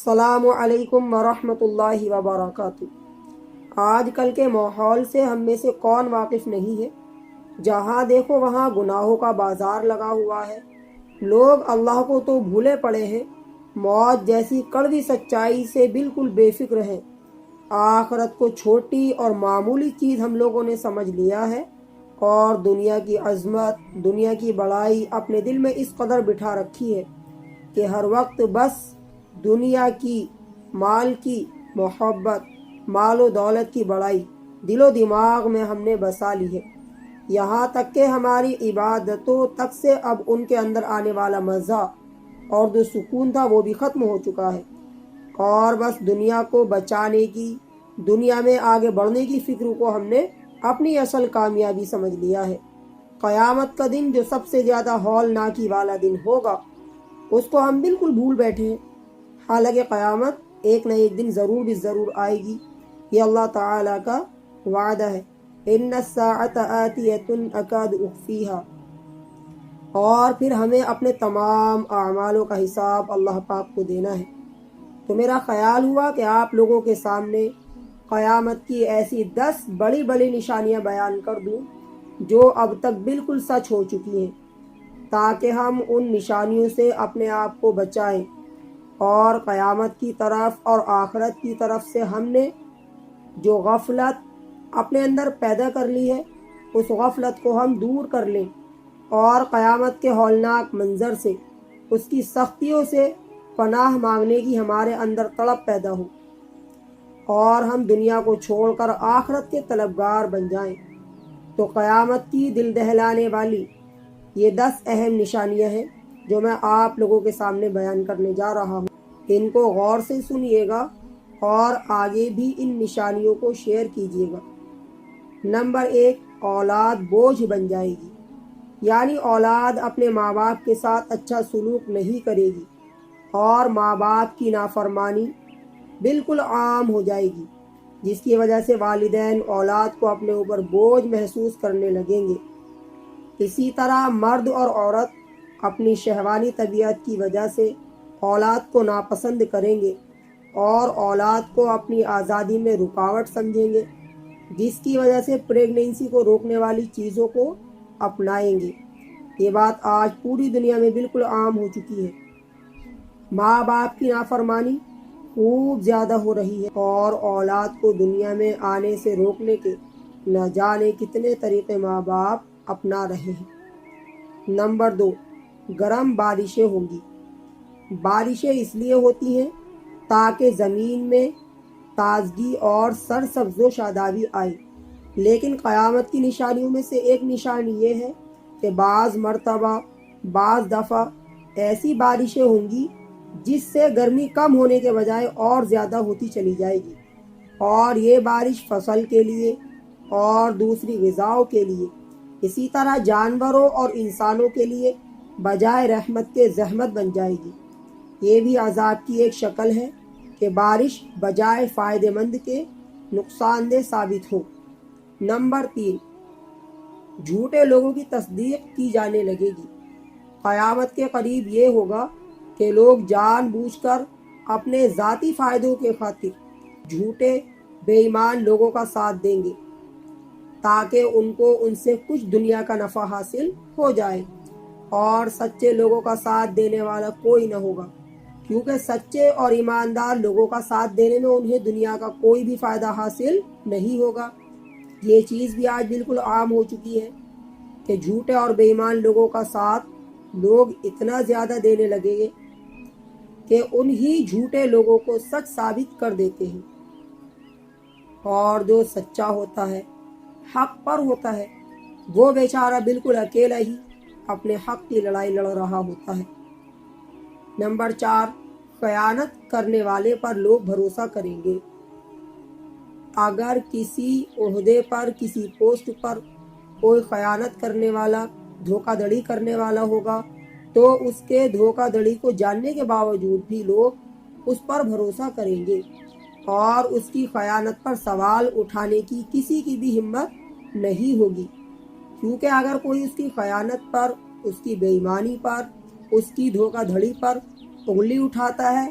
السلام علیکم ورحمۃ اللہ وبرکاتہ۔ آج کل کے ماحول سے ہم میں سے کون واقف نہیں ہے؟ جہاں دیکھو وہاں گناہوں کا بازار لگا ہوا ہے۔ لوگ اللہ کو تو بھولے پڑے ہیں، موت جیسی کڑوی سچائی سے بالکل بے فکر ہیں۔ آخرت کو چھوٹی اور معمولی چیز ہم لوگوں نے سمجھ لیا ہے، اور دنیا کی عظمت، دنیا کی بڑائی اپنے دل میں اس قدر بٹھا رکھی ہے کہ ہر وقت بس دنیا کی، مال کی محبت، مال و دولت کی بڑائی دل و دماغ میں ہم نے بسا لی ہے۔ یہاں تک کہ ہماری عبادتوں تک سے اب ان کے اندر آنے والا مزہ اور جو سکون تھا وہ بھی ختم ہو چکا ہے، اور بس دنیا کو بچانے کی، دنیا میں آگے بڑھنے کی فکر کو ہم نے اپنی اصل کامیابی سمجھ لیا ہے۔ قیامت کا دن جو سب سے زیادہ ہولناکی والا دن ہوگا، اس کو ہم بالکل بھول بیٹھے ہیں، حالانکہ قیامت ایک نہ ایک دن ضرور بھی ضرور آئے گی۔ یہ اللہ تعالیٰ کا وعدہ ہے، ان الساعۃ آتیۃ اکاد اخفیہا۔ اور پھر ہمیں اپنے تمام اعمالوں کا حساب اللہ پاک کو دینا ہے۔ تو میرا خیال ہوا کہ آپ لوگوں کے سامنے قیامت کی ایسی 10 بڑی بڑی نشانیاں بیان کر دوں جو اب تک بالکل سچ ہو چکی ہیں، تاکہ ہم ان نشانیوں سے اپنے آپ کو بچائیں، اور قیامت کی طرف اور آخرت کی طرف سے ہم نے جو غفلت اپنے اندر پیدا کر لی ہے، اس غفلت کو ہم دور کر لیں، اور قیامت کے ہولناک منظر سے، اس کی سختیوں سے پناہ مانگنے کی ہمارے اندر طلب پیدا ہو، اور ہم دنیا کو چھوڑ کر آخرت کے طلبگار بن جائیں۔ تو قیامت کی دل دہلانے والی یہ 10 اہم نشانیاں ہیں جو میں آپ لوگوں کے سامنے بیان کرنے جا رہا ہوں۔ ان کو غور سے سنیے گا اور آگے بھی ان نشانیوں کو شیئر کیجیے گا۔ نمبر 1، اولاد بوجھ بن جائے گی، یعنی اولاد اپنے ماں باپ کے ساتھ اچھا سلوک نہیں کرے گی، اور ماں باپ کی نافرمانی بالکل عام ہو جائے گی، جس کی وجہ سے والدین اولاد کو اپنے اوپر بوجھ محسوس کرنے لگیں گے۔ اسی طرح مرد اور عورت اپنی شہوانی طبیعت کی وجہ سے اولاد کو ناپسند کریں گے، اور اولاد کو اپنی آزادی میں رکاوٹ سمجھیں گے، جس کی وجہ سے پریگنینسی کو روکنے والی چیزوں کو اپنائیں گے۔ یہ بات آج پوری دنیا میں بالکل عام ہو چکی ہے۔ ماں باپ کی نافرمانی خوب زیادہ ہو رہی ہے، اور اولاد کو دنیا میں آنے سے روکنے کے نہ جانے کتنے طریقے ماں باپ اپنا رہے ہیں۔ نمبر 2، گرم بارشیں ہوں گی۔ بارشیں اس لیے ہوتی ہیں تاکہ زمین میں تازگی اور سرسبز و شادابی آئے، لیکن قیامت کی نشانیوں میں سے ایک نشانی یہ ہے کہ بعض مرتبہ، بعض دفعہ ایسی بارشیں ہوں گی جس سے گرمی کم ہونے کے بجائے اور زیادہ ہوتی چلی جائے گی، اور یہ بارش فصل کے لیے اور دوسری غذاؤں کے لیے، اسی طرح جانوروں اور انسانوں کے لیے بجائے رحمت کے زحمت بن جائے گی۔ یہ بھی عذاب کی ایک شکل ہے کہ بارش بجائے فائدہ مند کے نقصان دہ ثابت ہو۔ نمبر 3، جھوٹے لوگوں کی تصدیق کی جانے لگے گی۔ قیامت کے قریب یہ ہوگا کہ لوگ جان بوجھ کر اپنے ذاتی فائدوں کے خاطر جھوٹے بے ایمان لوگوں کا ساتھ دیں گے، تاکہ ان کو ان سے کچھ دنیا کا نفع حاصل ہو جائے، اور سچے لوگوں کا ساتھ دینے والا کوئی نہ ہوگا، کیونکہ سچے اور ایماندار لوگوں کا ساتھ دینے میں انہیں دنیا کا کوئی بھی فائدہ حاصل نہیں ہوگا۔ یہ چیز بھی آج بالکل عام ہو چکی ہے کہ جھوٹے اور بے ایمان لوگوں کا ساتھ لوگ اتنا زیادہ دینے لگے گے کہ انہی جھوٹے لوگوں کو سچ ثابت کر دیتے ہیں، اور جو سچا ہوتا ہے، حق پر ہوتا ہے، وہ بیچارہ بالکل اکیلا ہی اپنے حق کی لڑائی لڑ رہا ہوتا ہے۔ نمبر 4، خیانت کرنے والے پر لوگ بھروسہ کریں گے۔ اگر کسی عہدے پر، کسی پوسٹ پر کوئی خیانت کرنے والا، دھوکہ دھڑی کرنے والا ہوگا، تو اس کے دھوکہ دھڑی کو جاننے کے باوجود بھی لوگ اس پر بھروسہ کریں گے، اور اس کی خیانت پر سوال اٹھانے کی کسی کی بھی ہمت نہیں ہوگی، کیونکہ اگر کوئی اس کی خیانت پر، اس کی بے ایمانی پر، اس کی دھوکہ دھڑی پر انگلی اٹھاتا ہے،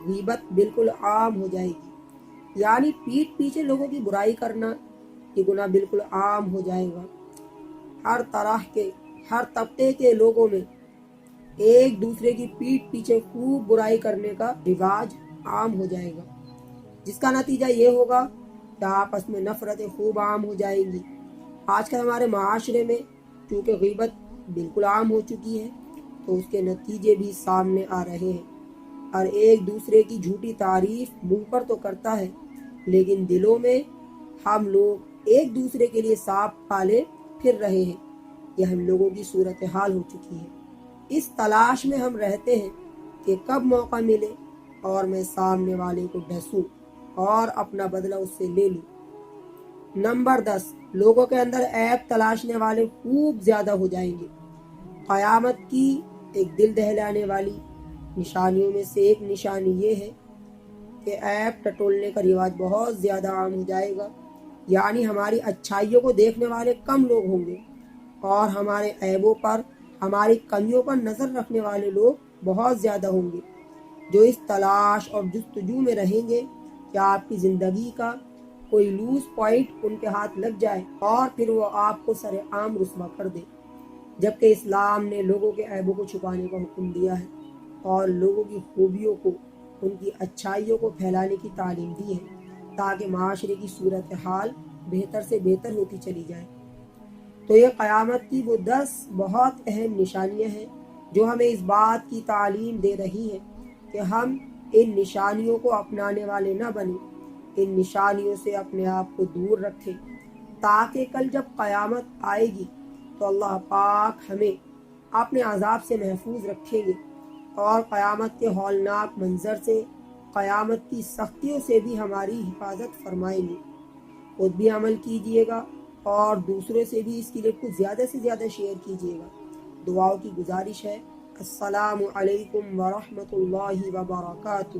غیبت بالکل عام ہو جائے گی، یعنی پیٹھ پیچھے لوگوں کی برائی کرنا یہ گناہ بالکل عام ہو جائے گا۔ ہر طرح کے، ہر طبقے کے لوگوں میں ایک دوسرے کی پیٹھ پیچھے خوب برائی کرنے کا رواج عام ہو جائے گا، جس کا نتیجہ یہ ہوگا کہ آپس میں نفرتیں خوب عام ہو جائیں گی۔ آج کل ہمارے معاشرے میں چونکہ غیبت بالکل عام ہو چکی ہے تو اس کے نتیجے بھی سامنے آ رہے ہیں، اور ایک دوسرے کی جھوٹی تعریف منہ پر تو کرتا ہے لیکن دلوں میں ہم لوگ ایک دوسرے کے لیے سانپ پالے پھر رہے ہیں۔ یہ ہم لوگوں کی صورتحال ہو چکی ہے۔ اس تلاش میں ہم رہتے ہیں کہ کب موقع ملے اور میں سامنے والے کو ڈھسوں اور اپنا بدلہ اس سے لے لوں۔ نمبر 10، لوگوں کے اندر عیب تلاشنے والے خوب زیادہ ہو جائیں گے۔ قیامت کی ایک دل دہلانے والی نشانیوں میں سے ایک نشانی یہ ہے کہ عیب ٹٹولنے کا رواج بہت زیادہ عام ہو جائے گا، یعنی ہماری اچھائیوں کو دیکھنے والے کم لوگ ہوں گے اور ہمارے عیبوں پر، ہماری کمیوں پر نظر رکھنے والے لوگ بہت زیادہ ہوں گے، جو اس تلاش اور جستجو میں رہیں گے کہ آپ کی زندگی کا کوئی لوز پوائنٹ ان کے ہاتھ لگ جائے اور پھر وہ آپ کو سر عام رسوا کر دے۔ جبکہ اسلام نے لوگوں کے عیبوں کو چھپانے کا حکم دیا ہے اور لوگوں کی خوبیوں کو، ان کی اچھائیوں کو پھیلانے کی تعلیم دی ہے تاکہ معاشرے کی صورتحال بہتر سے بہتر ہوتی چلی جائے۔ تو یہ قیامت کی وہ 10 بہت اہم نشانیاں ہیں جو ہمیں اس بات کی تعلیم دے رہی ہیں کہ ہم ان نشانیوں کو اپنانے والے نہ بنیں، ان نشانیوں سے اپنے آپ کو دور رکھیں تاکہ کل جب قیامت آئے گی تو اللہ پاک ہمیں اپنے عذاب سے محفوظ رکھیں گے اور قیامت کے ہولناک منظر سے، قیامت کی سختیوں سے بھی ہماری حفاظت فرمائیں گے۔ خود بھی عمل کیجئے گا اور دوسروں سے بھی اس کلپ کو زیادہ سے زیادہ شیئر کیجئے گا۔ دعاؤں کی گزارش ہے۔ السلام علیکم ورحمۃ اللہ وبرکاتہ۔